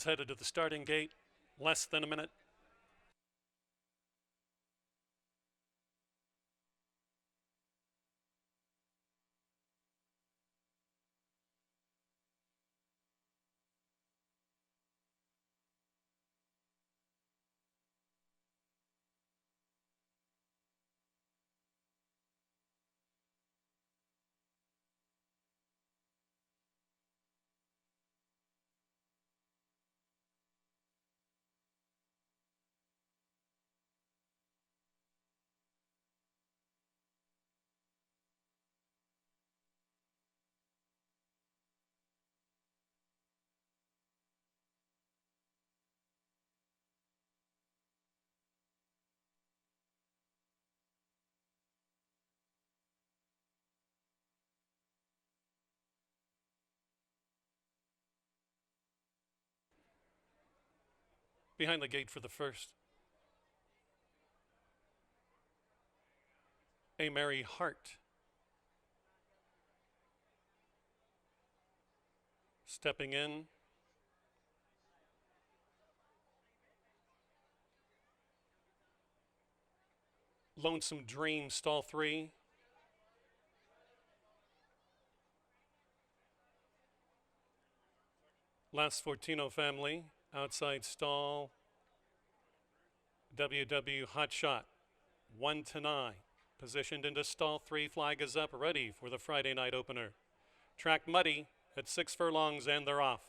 Headed to the starting gate, less than a minute. Behind the gate for the first, A Merry Heart. Stepping in, Lonesome Dream, stall 3. Last Fortino family, outside stall, WW Hot Shot, 1 to 9. Positioned into stall 3, flag is up, ready for the Friday night opener. Track muddy at 6 furlongs and they're off.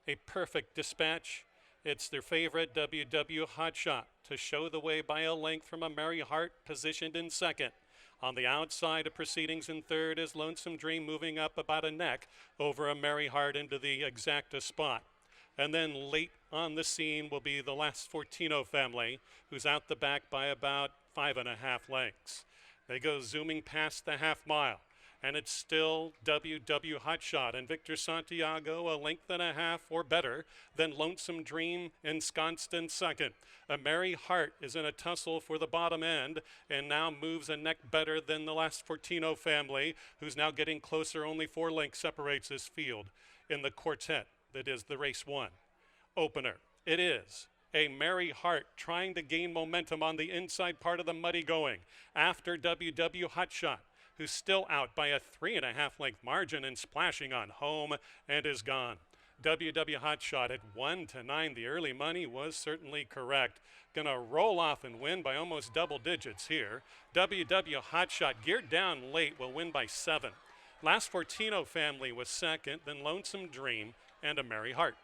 A perfect dispatch. It's their favorite WW Hot Shot to show the way by a length from A Merry Heart, positioned in second. On the outside of proceedings in third is Lonesome Dream, moving up about a neck over A Merry Heart into the exacta spot. And then late on the scene will be the last Fortino family, who's out the back by about 5.5 lengths. They go zooming past the half mile. And it's still WW Hot Shot and Victor Santiago a length and a half or better than Lonesome Dream ensconced in second. A Merry Heart is in a tussle for the bottom end and now moves a neck better than the last Fortino family, who's now getting closer. Only 4 lengths separates this field in the quartet that is the race 1 opener. It is A Merry Heart trying to gain momentum on the inside part of the muddy going after WW Hot Shot, who's still out by a 3.5 length margin and splashing on home and is gone. WW Hot Shot at 1 to 9. The early money was certainly correct. Gonna roll off and win by almost double digits here. WW Hot Shot geared down late will win by 7. Last Fortino family was second, then Lonesome Dream and A Merry Heart.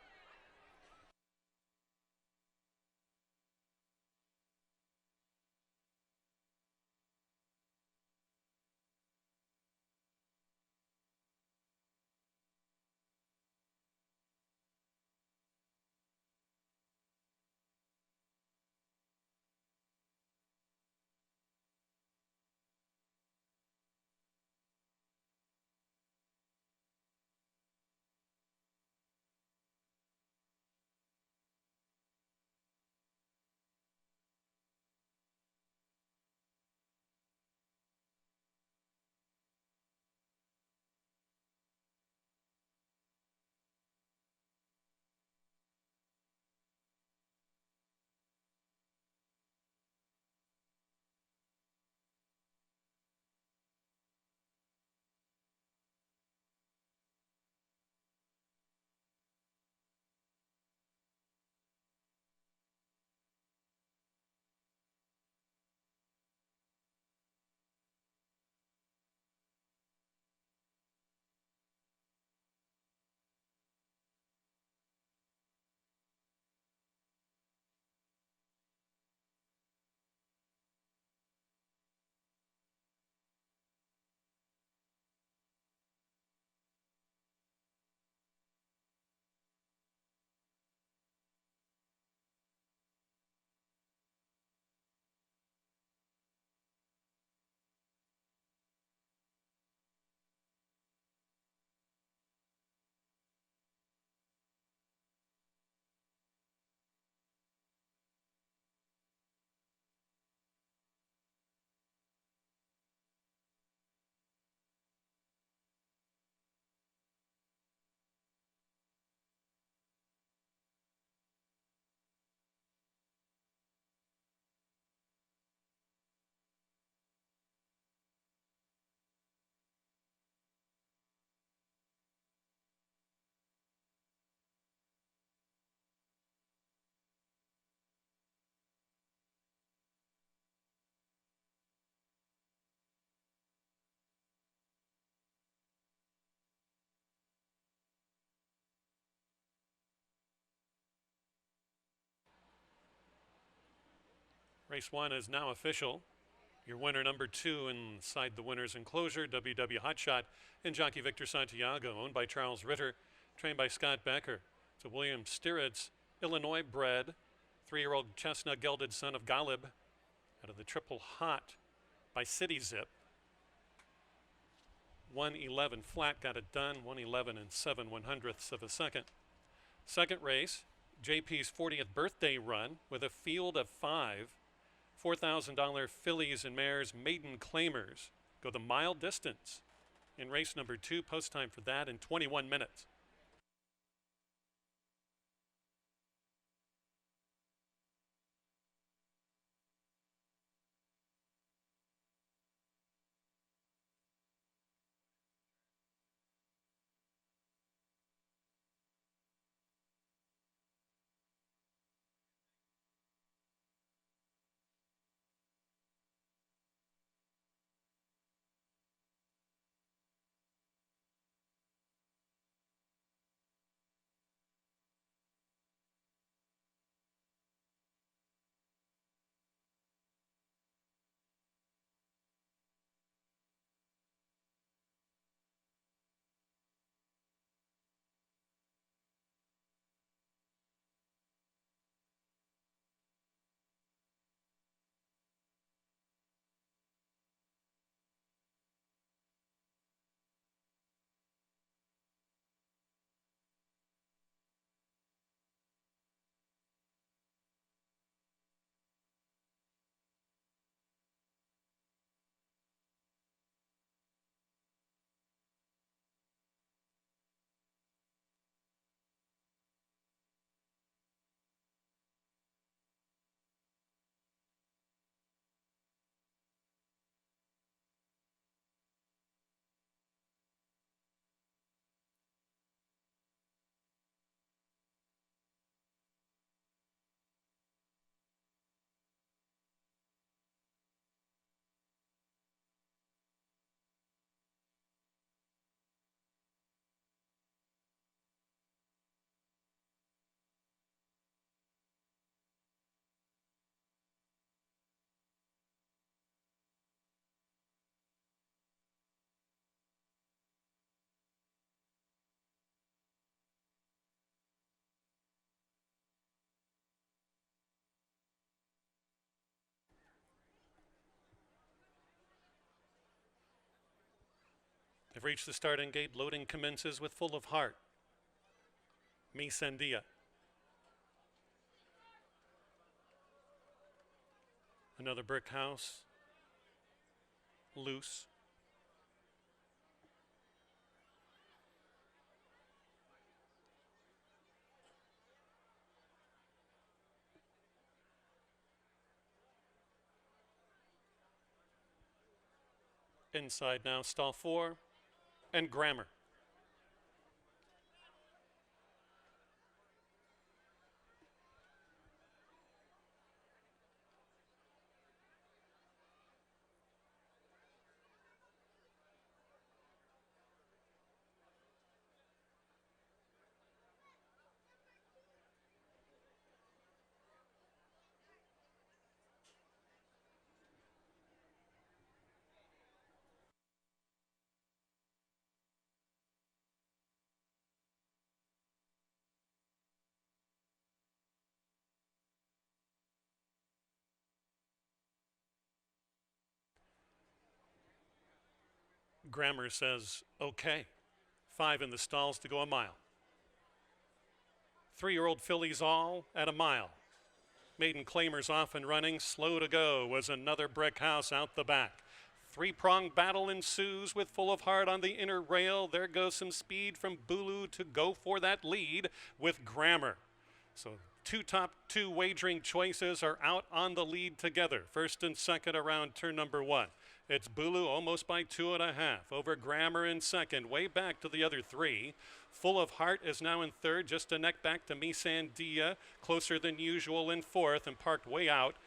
Race 1 is now official. Your winner number 2 inside the winner's enclosure, WW Hotshot, and jockey Victor Santiago, owned by Charles Ritter, trained by Scott Becker. It's a William Stiritz, Illinois bred, 3-year-old chestnut gelded son of Galib, out of the Triple Hot by City Zip. 1:11 flat, got it done, 1:11 and 7/100ths of a second. Second race, JP's 40th birthday run with a field of 5 $4,000 fillies and mares maiden claimers go the mile distance in race number 2. Post time for that in 21 minutes. They've reached the starting gate. Loading commences with Full of Heart. Mi Sandia. Another brick house. Loose. Inside now, stall 4 and Grammar. Grammar says, okay. 5 in the stalls to go a mile. 3-year-old fillies all at a mile. Maiden claimers off and running. Slow to go was another brick house out the back. 3-pronged battle ensues with Full of Heart on the inner rail. There goes some speed from Bulu to go for that lead with Grammar. So top two wagering choices are out on the lead together. First and second around turn number 1. It's Bulu almost by 2.5 over Grammar in second, way back to the other 3. Full of Heart is now in third, just a neck back to Mi Sandia, closer than usual in fourth, and parked way out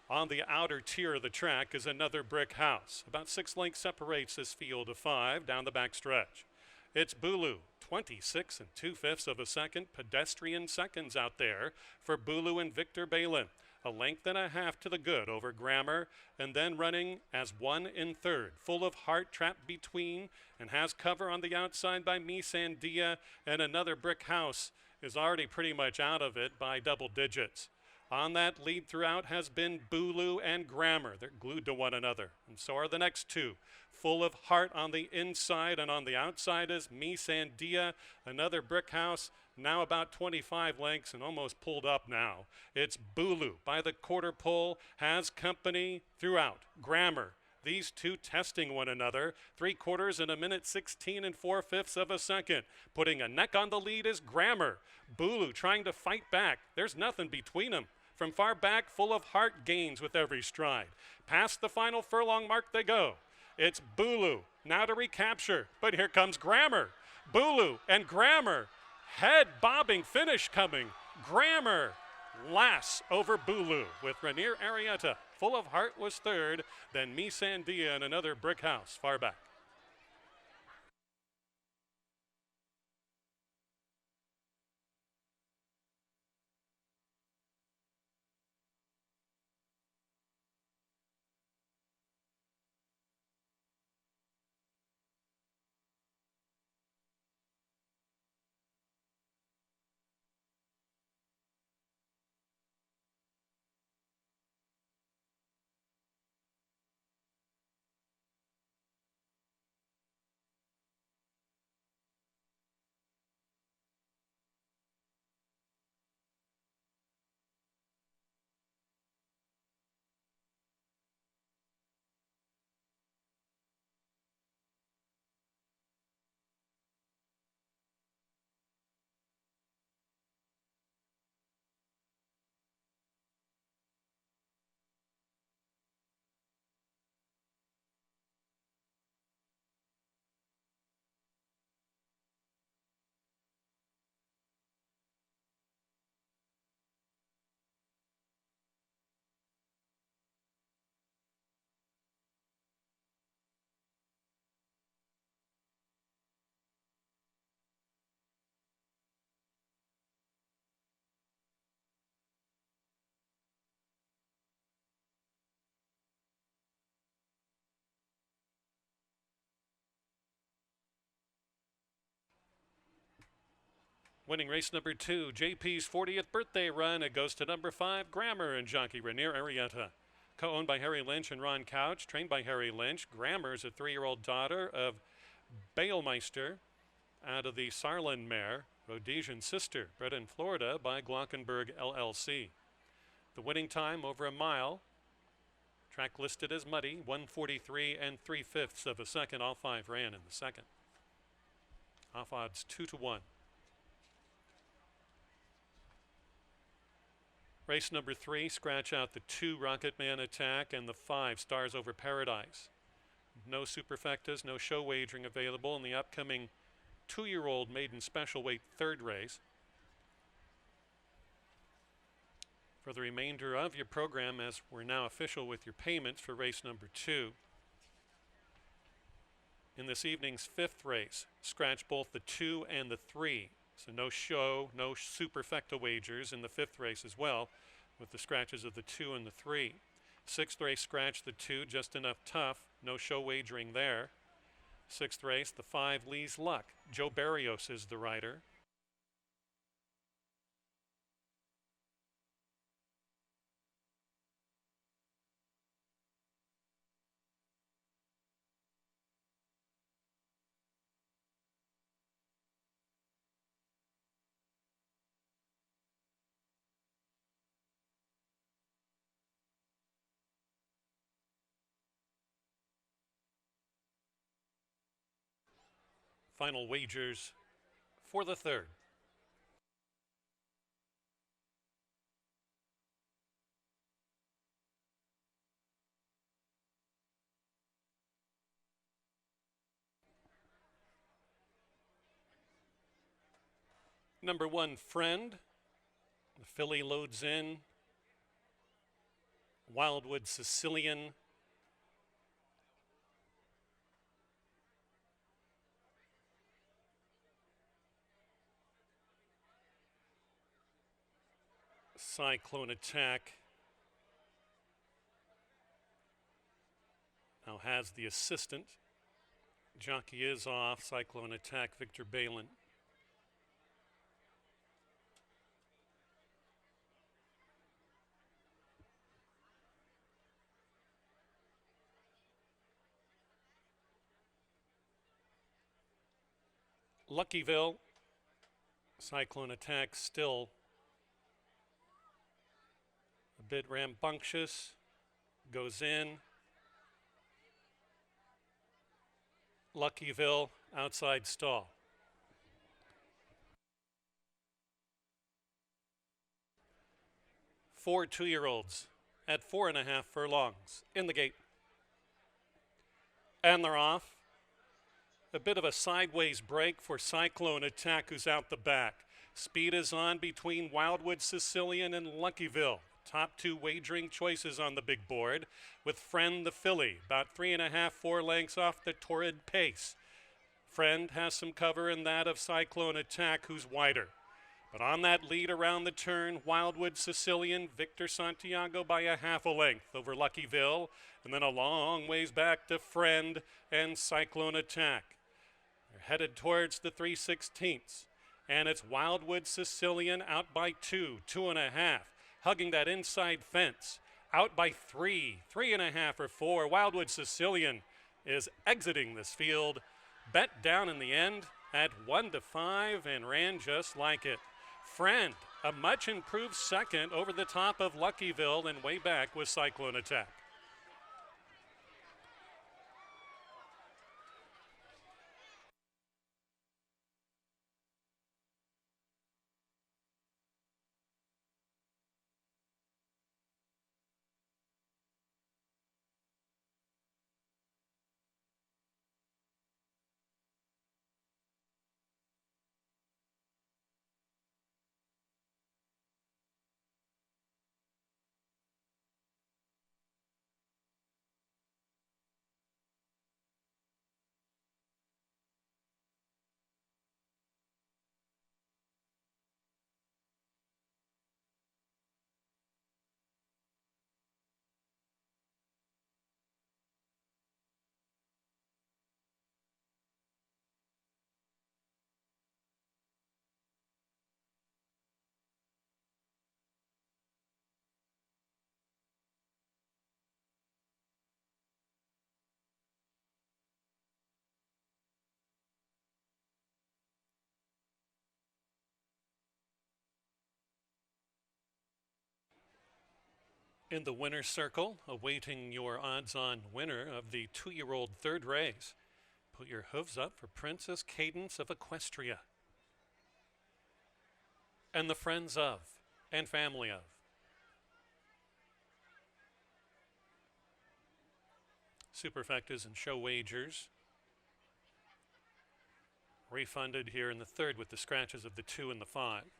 on the outer tier of the track is another brick house. About 6 lengths separates this field of 5 down the back stretch. It's Bulu, 26 2/5 of a second, pedestrian seconds out there for Bulu and Victor Balin. A length and a half to the good over Grammar, and then running as one in third. Full of Heart trapped between and has cover on the outside by Me Sandia, and Another Brick House is already pretty much out of it by double digits. On that lead throughout has been Bulu and Grammar. They're glued to one another, and so are the next two. Full of Heart on the inside, and on the outside is Me Sandia, Another Brick House, now about 25 lengths and almost pulled up now. It's Bulu by the quarter pole, has company throughout. Grammar, these two testing one another. 3/4 in a minute 16 and 4/5 of a second. Putting a neck on the lead is Grammar. Bulu trying to fight back. There's nothing between them. From far back, Full of Heart gains with every stride. Past the final furlong mark they go. It's Bulu now to recapture, but here comes Grammar. Bulu and Grammar, head bobbing finish coming. Grammar last over Bulu with Rainier Arrieta. Full of Heart was third, then Me Sandia and Another Brick House far back. Winning race number 2, JP's 40th birthday run. It goes to number 5, Grammar and jockey Rainier Arrieta. Co-owned by Harry Lynch and Ron Couch, trained by Harry Lynch. Grammar is a 3-year-old daughter of Bailmeister out of the Sarlin mare, Rhodesian Sister, bred in Florida by Glockenberg LLC. The winning time over a mile. Track listed as muddy, 1:43 and 3/5 of a second. All 5 ran in the second. Off odds 2-1. Race number 3, scratch out the 2 Rocket Man Attack and the 5 Stars Over Paradise. No superfectas, no show wagering available in the upcoming 2-year-old maiden special weight 3rd race. For the remainder of your program, as we're now official with your payments for race number 2. In this evening's 5th race, scratch both the 2 and the 3. So no show, no superfecta wagers in the 5th race as well, with the scratches of the 2 and the 3. 6th race, scratch the 2, just enough tough, no show wagering there. 6th race, the 5 Lee's Luck. Joe Barrios is the rider. Final wagers for the 3rd. Number 1, Friend. The filly loads in. Wildwood Sicilian. Cyclone Attack Now has the assistant. Jockey is off. Cyclone Attack, Victor Balin. Luckyville, Cyclone Attack still a bit rambunctious, goes in. Luckyville, outside stall. Four 2-year-olds at 4.5 furlongs in the gate. And they're off. A bit of a sideways break for Cyclone Attack, who's out the back. Speed is on between WILDWOOD, Sicilian, and Luckyville. Top two wagering choices on the big board, with Friend the filly, about 3.5, 4 lengths off the Torrid Pace. Friend has some cover in that of Cyclone Attack, who's wider. But on that lead around the turn, WILDWOOD, Sicilian, Victor Santiago by 1/2 length over Luckyville, and then a long ways back to Friend and Cyclone Attack. They're headed towards the 3/16, and it's WILDWOOD, Sicilian out by 2, 2.5, hugging that inside fence, out by 3, 3.5 or 4. WILDWOOD, Sicilian is exiting this field, bet down in the end at 1-5 and ran just like it. Friend, a much improved second over the top of Luckyville, and way back with Cyclone Attack. In the winner's circle, awaiting your odds-on winner of the 2-year-old third race. Put your hooves up for Princess Cadence of Equestria. And the friends of and family of. Superfectas and show wagers. Refunded here in the third with the scratches of the 2 and the 5.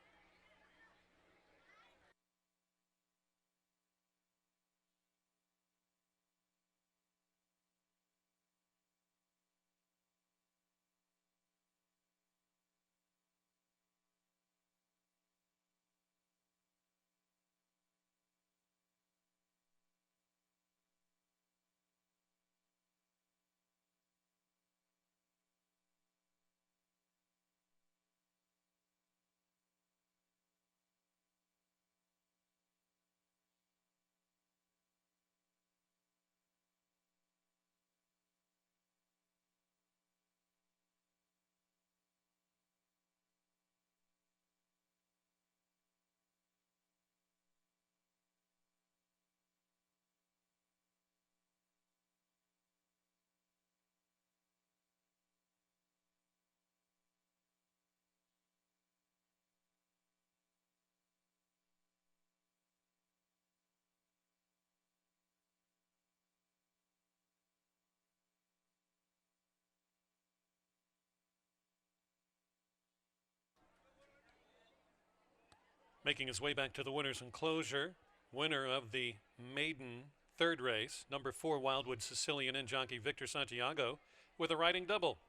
Making his way back to the winner's enclosure, winner of the maiden third race, number 4 WILDWOOD, Sicilian, and jockey Victor Santiago, with a riding double.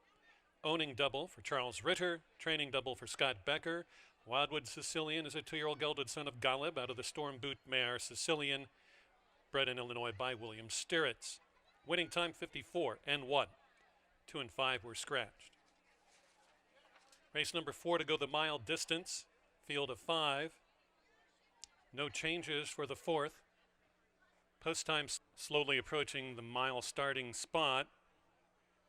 Owning double for Charles Ritter, training double for Scott Becker. WILDWOOD, Sicilian is a 2-year-old gelded son of Galeb out of the Storm Boot mare Sicilian, bred in Illinois by William Stirritz. Winning time 54 and 1. 2 and 5 were scratched. Race number 4 to go the mile distance. Field of 5. No changes for the 4th. Post time slowly approaching the mile starting spot.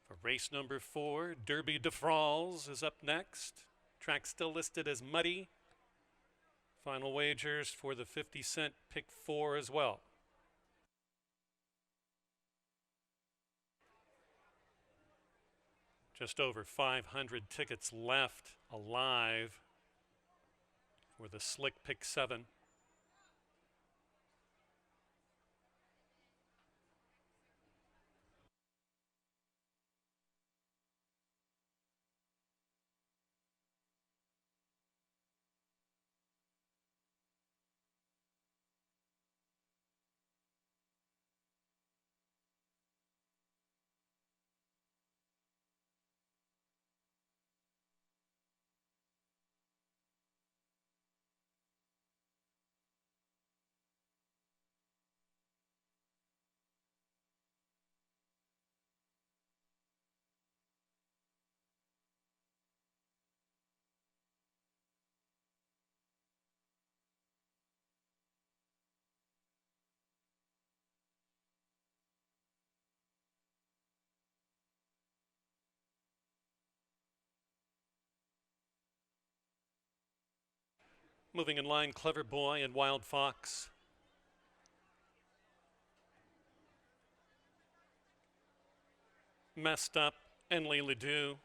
For race number 4, Derby de France is up next. Track still listed as muddy. Final wagers for the 50-cent pick 4 as well. Just over 500 tickets left alive for the slick pick 7. Moving in line, Clever Boy and Wild Fox. Messed Up and Leila Do.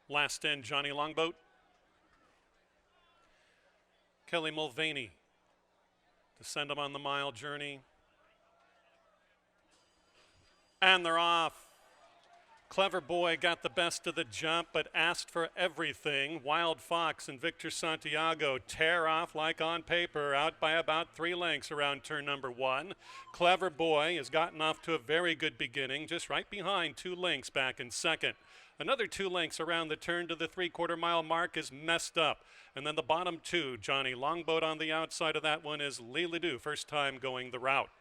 Last End, Johnny Longboat. Kelly Mulvaney to send them on the mile journey. And they're off. Clever Boy got the best of the jump, but asked for everything. Wild Fox and Victor Santiago tear off like on paper, out by about 3 lengths around turn number 1. Clever Boy has gotten off to a very good beginning, just right behind 2 lengths back in second. Another 2 lengths around the turn to the 3/4 mile mark is Messed Up. And then the bottom 2, Johnny Longboat on the outside of that one is Leila Do, first time going the route.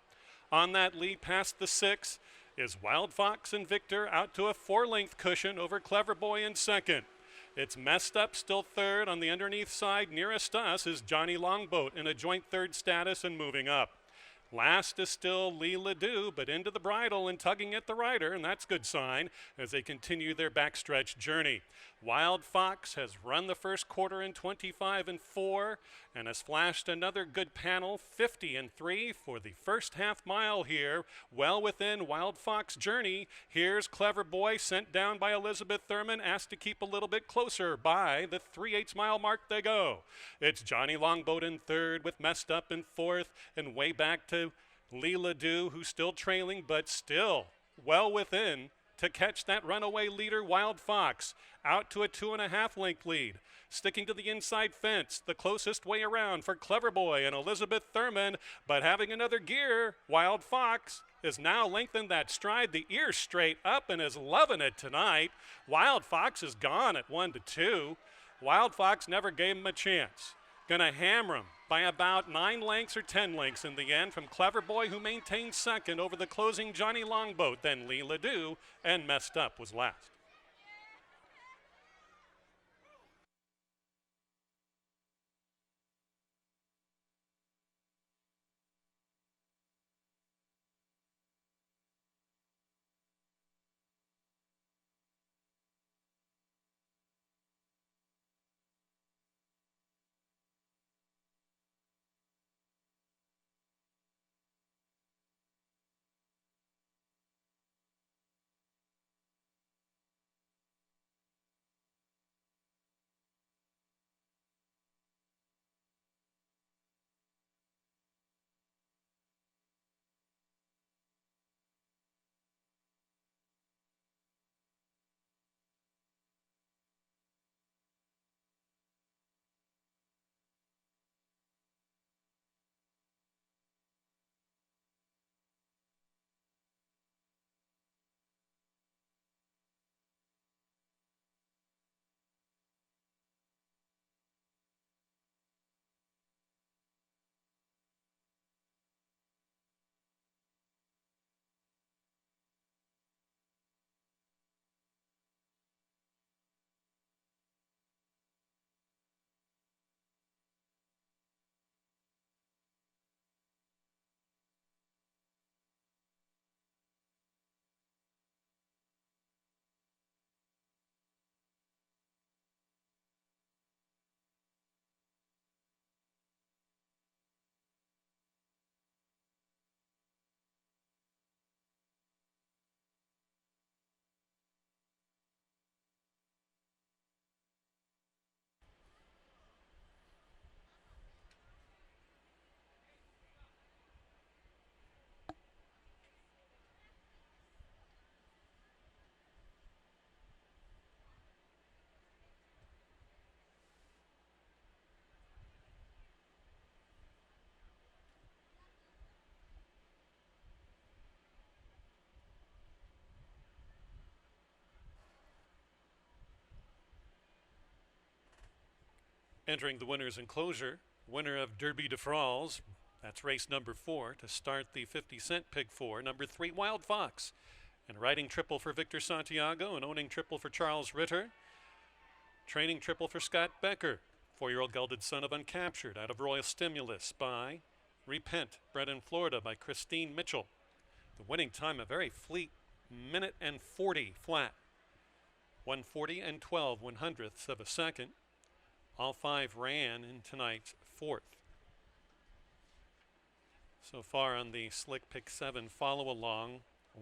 On that lead past the 6 is Wild Fox and Victor out to a 4-length cushion over Clever Boy in second. It's Messed Up still third. On the underneath side nearest us is Johnny Longboat in a joint third status and moving up. Last is still Leila Do, but into the bridle and tugging at the rider, and that's a good sign as they continue their backstretch journey. Wild Fox has run the first quarter in 25 and 4 and has flashed another good panel, 50 and 3 for the first half mile here. Well within Wild Fox journey. Here's Clever Boy sent down by Elizabeth Thurman, asked to keep a little bit closer. By the 3/8 mile mark they go. It's Johnny Longboat in third with Messed Up in fourth, and way back to Leila Do, who's still trailing but still well within to catch that runaway leader, Wild Fox, out to a 2.5 length lead. Sticking to the inside fence, the closest way around for Clever Boy and Elizabeth Thurman, but having another gear, Wild Fox is now lengthened that stride, the ear straight up, and is loving it tonight. Wild Fox is gone at 1-2. Wild Fox never gave him a chance. Gonna hammer him by about 9 lengths or 10 lengths in the end from Clever Boy, who maintained second over the closing Johnny Longboat. Then Leila Do and Messed Up was last. Entering the winner's enclosure, winner of Derby de France, that's race number 4 to start the 50-cent Pig 4, number 3 Wild Fox. And riding triple for Victor Santiago and owning triple for Charles Ritter. Training triple for Scott Becker, 4-year-old gelded son of Uncaptured out of Royal Stimulus by Repent, bred in Florida by Christine Mitchell. The winning time, a very fleet minute and 40 flat. 140 and 12 1/100ths of a second. All 5 ran in tonight's 4th. So far on the Slick Pick 7 follow along,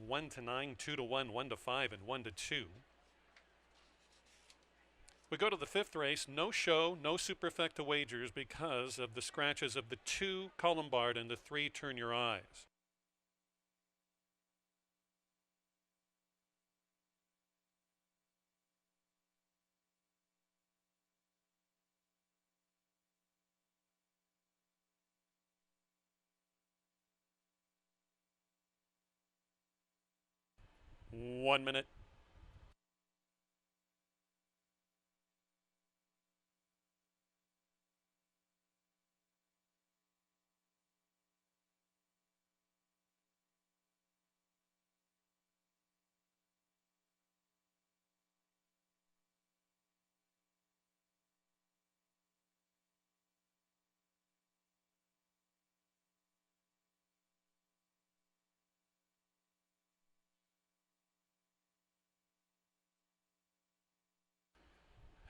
1-9, 2-1, 1-5, and 1-2. We go to the 5th race, no show, no superfecta wagers because of the scratches of the 2 Columbard and the 3 Turn Your Eyes. One minute.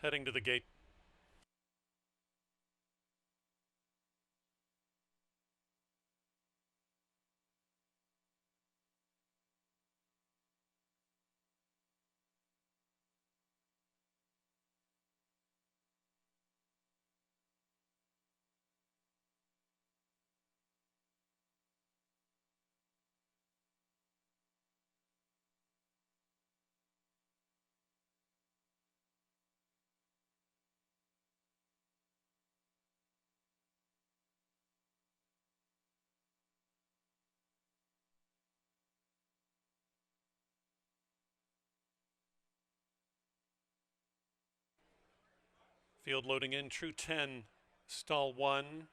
Heading to the gate. Field loading in, true 10, stall 1.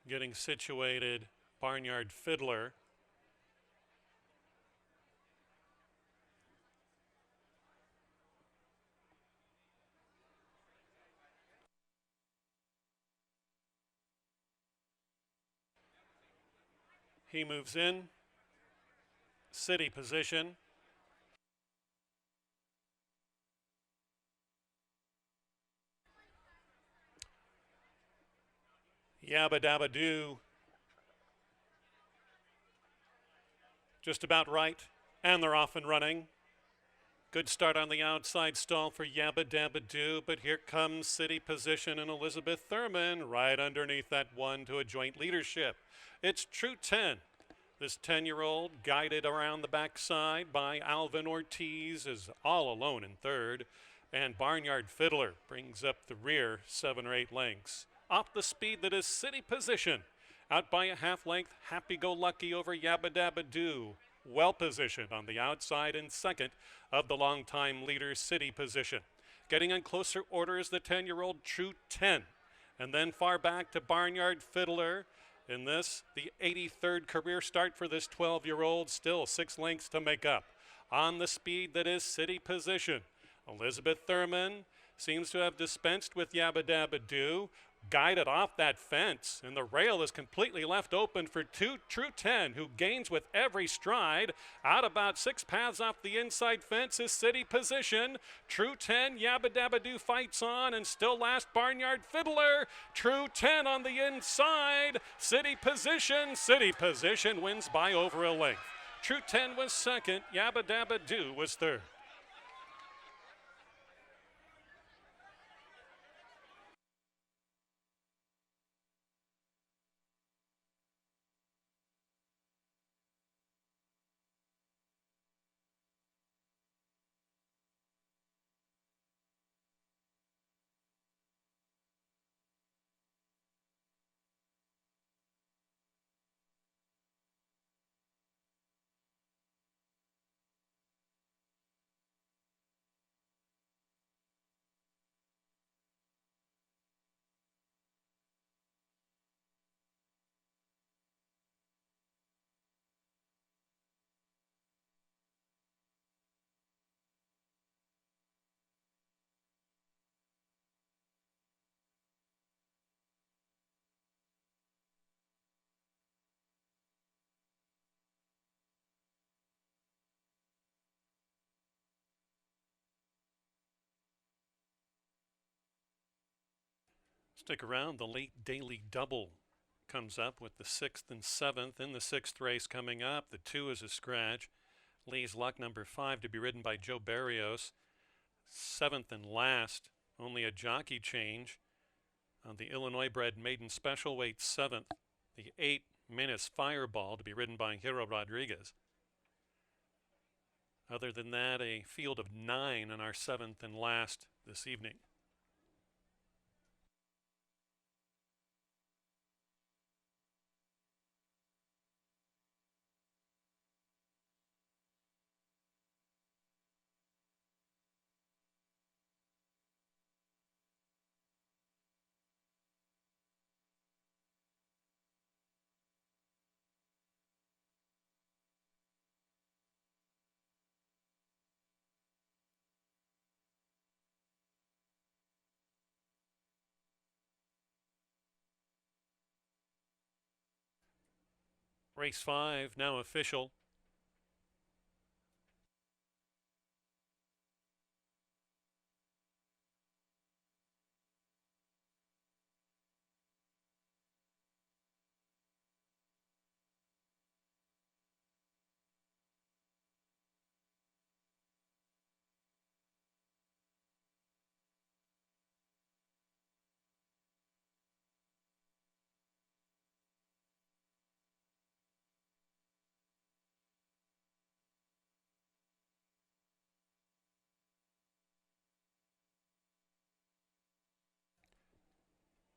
Getting situated, Barnyard Fiddler. He moves in, city position. Yabba Dabba Doo. Just about right, and they're off and running. Good start on the outside stall for Yabba Dabba Doo, but here comes city position and Elizabeth Thurman right underneath that one to a joint leadership. It's True 10. This 10-year-old, guided around the backside by Alvin Ortiz, is all alone in third. And Barnyard Fiddler brings up the rear 7 or 8 lengths. Off the speed that is city position. Out by a half length, Happy Go Lucky over Yabba Dabba Doo. Well positioned on the outside in second of the longtime leader city position. Getting in closer order is the 10-year-old True 10. And then far back to Barnyard Fiddler. In this, the 83rd career start for this 12-year-old, still 6 lengths to make up. On the speed that is city position, Elizabeth Thurman seems to have dispensed with Yabba Dabba Doo, guided off that fence, and the rail is completely left open for True 10, who gains with every stride. Out about 6 paths off the inside fence is city position. True 10, Yabba Dabba Doo fights on, and still last Barnyard Fiddler. True 10 on the inside. City position wins by over a length. True 10 was second, Yabba Dabba Doo was third. Stick around. The late daily double comes up with the 6th and 7th. In the 6th race coming up, the 2 is a scratch. Lee's Luck, number 5, to be ridden by Joe Barrios. 7th and last, only a jockey change on the Illinois-bred maiden special weight 7th. The 8, Menace Fireball, to be ridden by Hero Rodriguez. Other than that, a field of 9 in our 7th and last this evening. Race 5 now official.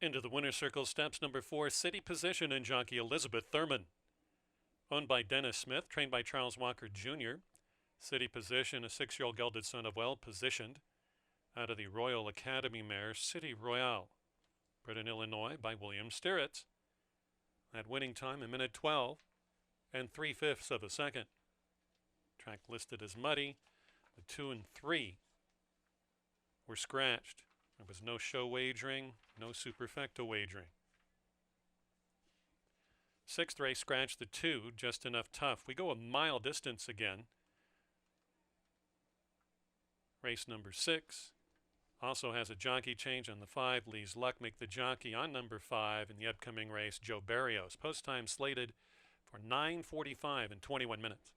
Into the winner's circle steps number 4, City Position, and jockey Elizabeth Thurman. Owned by Dennis Smith, trained by Charles Walker Jr. City Position, a 6-year-old gelded son of Well Positioned, out of the Royal Academy mare City Royale, bred in Illinois by William Stirritz. That winning time, 1:12 and 3/5 of a second. Track listed as muddy. The 2 and 3 were scratched. There was no show wagering, no superfecta wagering. 6th race scratched the 2, just enough tough. We go a mile distance again. Race number 6 also has a jockey change on the 5. Lee's Luck make the jockey on number 5 in the upcoming race, Joe Barrios. Post time slated for 9:45 and 21 minutes.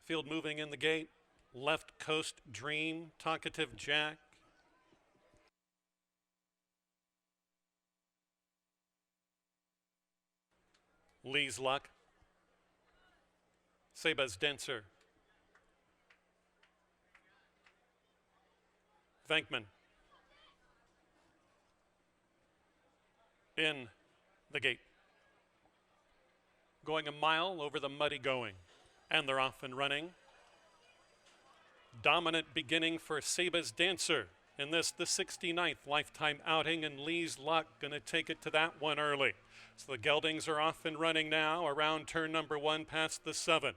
Field moving in the gate. Left Coast Dream, Talkative Jack. Lee's Luck. Sebas Denser. Venkman. in the gate. Going a mile over the muddy going, and they're off and running. Dominant beginning for Seba's Dancer in this, the 69th lifetime outing, and Lee's Luck going to take it to that one early. So the geldings are off and running now around turn number 1 past the 7.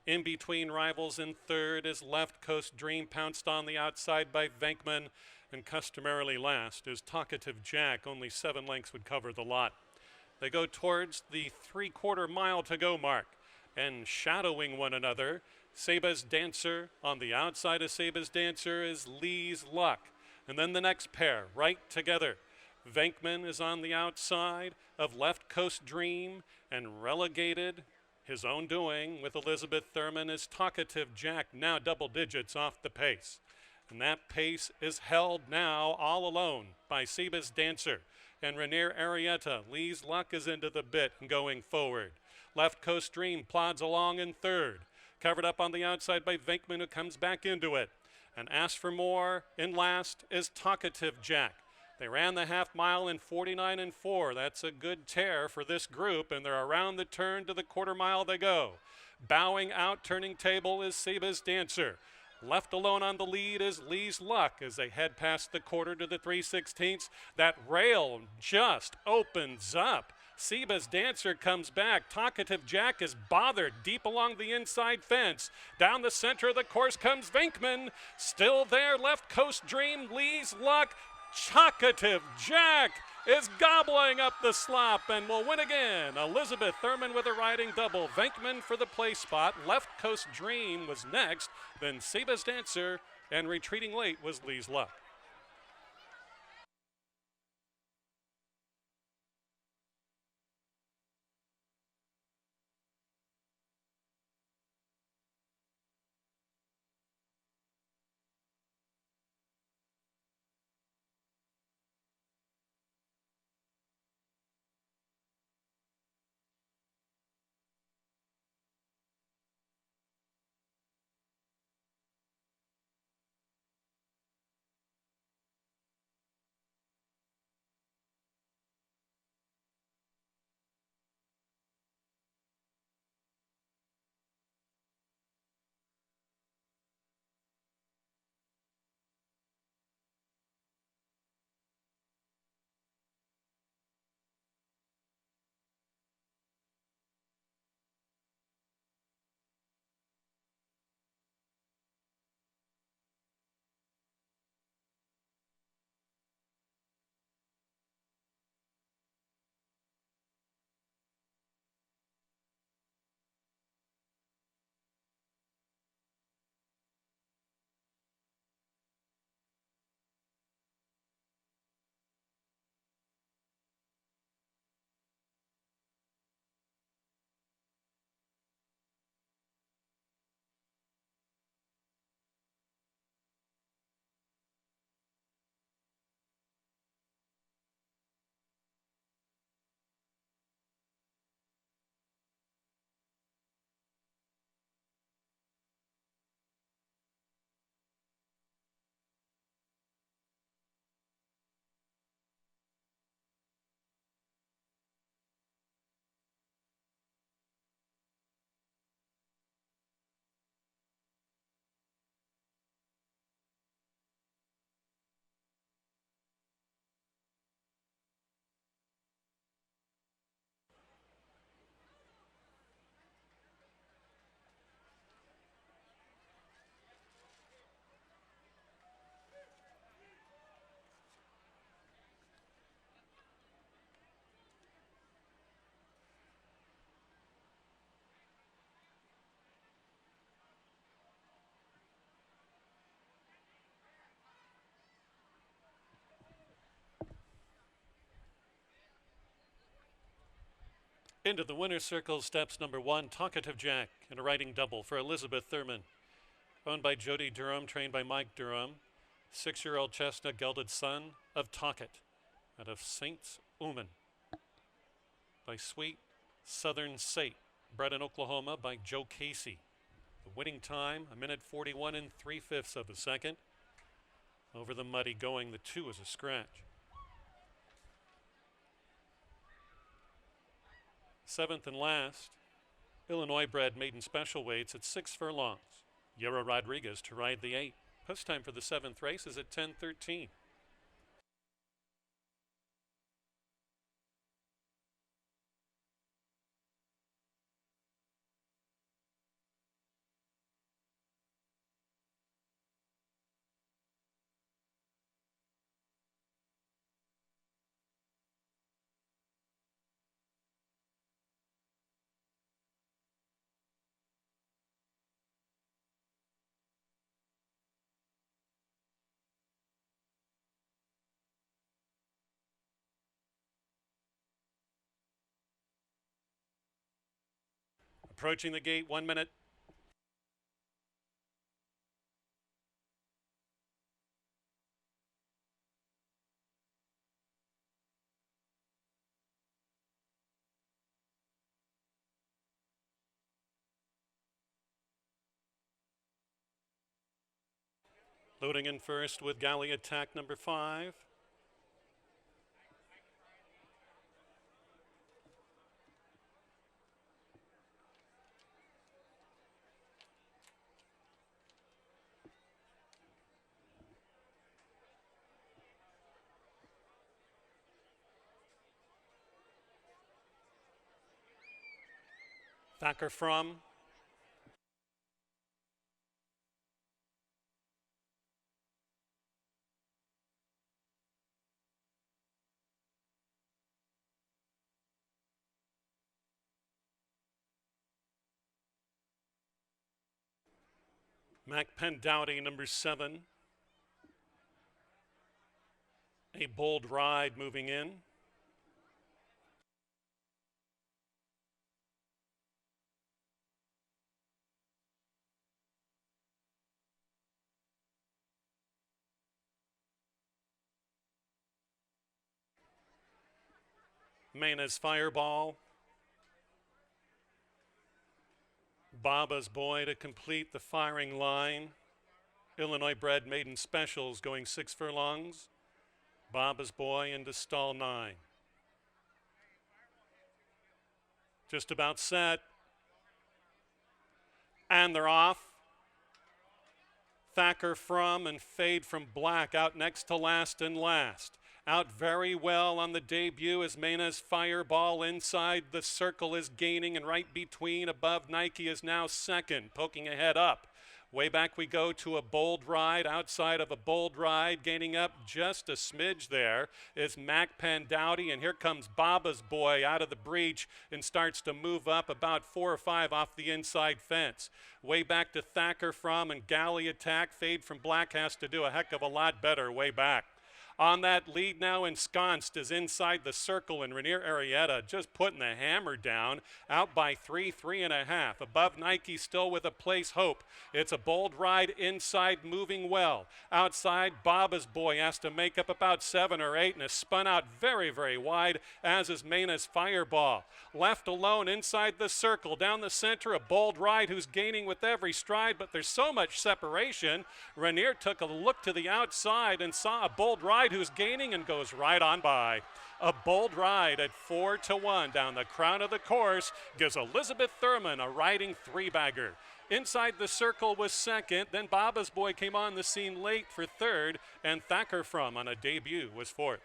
In between rivals in third is Left Coast Dream, pounced on the outside by Venkman, and customarily last is Talkative Jack. Only 7 lengths would cover the lot. They go towards the 3/4 mile to go mark, and shadowing one another, Seba's Dancer. On the outside of Seba's Dancer is Lee's Luck. And then the next pair right together. Venkman is on the outside of Left Coast Dream, and relegated, his own doing, with Elizabeth Thurman, is Talkative Jack, now double digits off the pace. And that pace is held now all alone by Seba's Dancer. And Rainier Arietta. Lee's Luck is into the bit and going forward. Left Coast Dream plods along in third. Covered up on the outside by Venkman, who comes back into it. And Ask for More in last is Talkative Jack. They ran the half mile in 49 4. That's a good tear for this group, and they're around the turn to the 1/4 mile they go. Bowing out, turning table is Seba's Dancer. Left alone on the lead is Lee's Luck as they head past the 1/4 to the 3/16. That rail just opens up. Seba's Dancer comes back. Talkative Jack is bothered deep along the inside fence. Down the center of the course comes Venkman. Still there, Left Coast Dream, Lee's Luck. Talkative Jack is gobbling up the slop and will win again. Elizabeth Thurman with a riding double. Venkman for the place spot. Left Coast Dream was next. Then Seba's Dancer, and retreating late was Lee's Luck. Into the winner's circle steps number 1, Talkative Jack, and a riding double for Elizabeth Thurman. Owned by Jody Durham, trained by Mike Durham. 6-year-old chestnut gelded son of Talkit out of Saints Uman. By Sweet Southern Sate, bred in Oklahoma by Joe Casey. The winning time, 1:41 3/5 of a second. Over the muddy going, the 2 is a scratch. Seventh and last, Illinois bred maiden special weights at 6 furlongs. Yero Rodriguez to ride the 8. Post time for the 7th race is at 10:13. Approaching the gate, 1 minute. Loading in first with Galley Attack number 5. Thacker from. Mac Pendowdy number 7. A Bold Ride moving in. Mena's Fireball. Baba's Boy to complete the firing line. Illinois bred maiden specials going 6 furlongs. Baba's Boy into stall 9. Just about set. And they're off. Thacker from and Fade from Black out next to last and last. Out very well on the debut as Mena's Fireball inside the circle is gaining, and right between above Nike is now second, poking ahead up. Way back we go to a Bold Ride. Outside of a Bold Ride, gaining up just a smidge there is Mac Pendowdy, and here comes Baba's Boy out of the breach and starts to move up about 4 or 5 off the inside fence. Way back to Thacker from and Galley Attack. Fade from Black has to do a heck of a lot better way back. On that lead now, ensconced is inside the circle, and Rainier Arrieta just putting the hammer down, out by 3, 3.5. Above Nike still with a place hope. It's a Bold Ride inside, moving well. Outside, Baba's Boy has to make up about 7 or 8 and is spun out very, very wide, as is Mena's Fireball. Left alone inside the circle. Down the center, a Bold Ride who's gaining with every stride, but there's so much separation. Rainier took a look to the outside and saw a Bold Ride who's gaining and goes right on by. A Bold Ride at 4-1 down the crown of the course gives Elizabeth Thurman a riding 3-bagger. Inside the circle was second, then Baba's Boy came on the scene late for third, and Thacker from on a debut was fourth.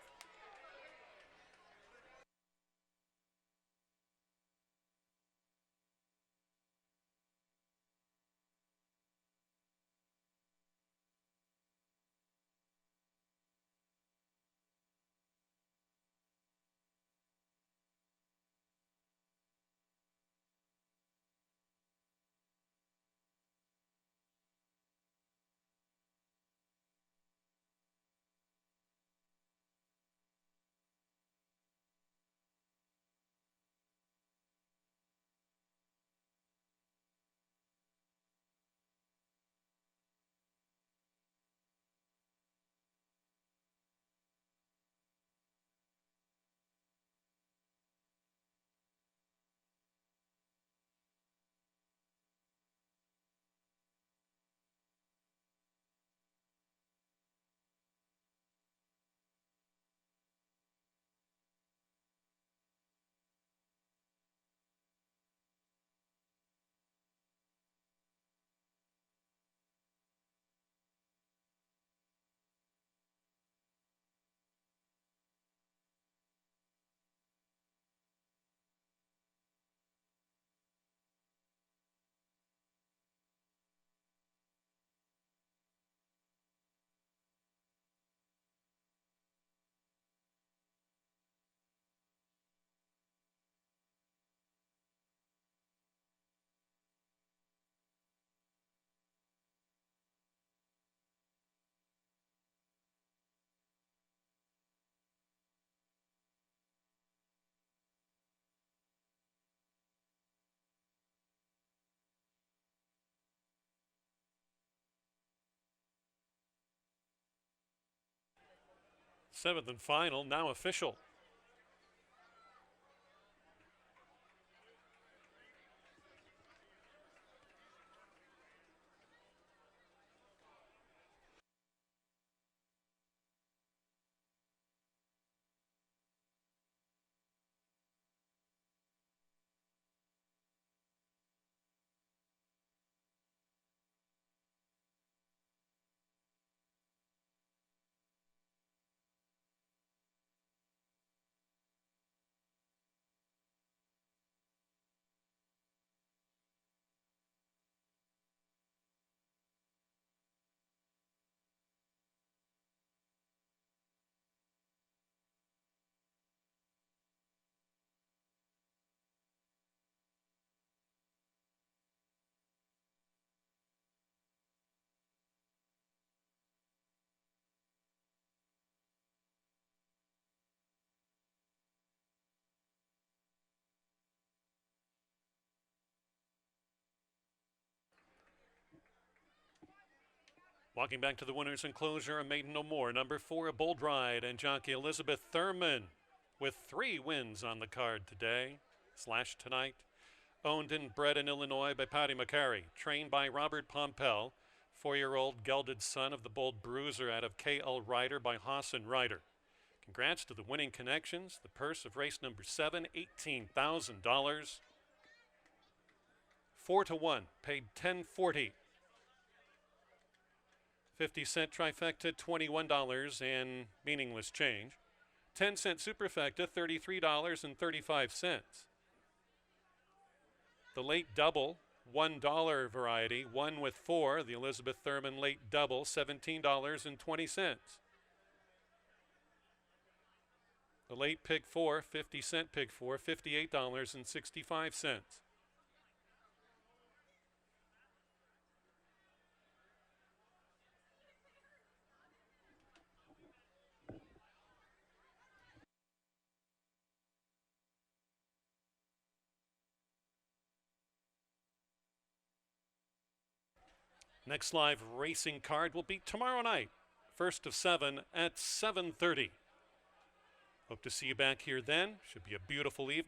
Seventh and final, now official. Walking back to the winner's enclosure, a maiden no more. Number 4, a Bold Ride, and jockey Elizabeth Thurman with 3 wins on the card today / tonight. Owned and bred in Illinois by Patty McCary. Trained by Robert Pompel, 4-year-old gelded son of the Bold Bruiser out of K.L. Ryder by Hassan Ryder. Congrats to the winning connections. The purse of race number 7, $18,000. 4-1, paid $10.40. 50-cent trifecta, $21 and meaningless change. 10-cent superfecta, $33.35. The late double, $1 variety, 1 with 4, the Elizabeth Thurman late double, $17.20. The late pick 4, 50-cent pick 4, $58.65. Next live racing card will be tomorrow night, first of 7 at 7:30. Hope to see you back here then. Should be a beautiful evening.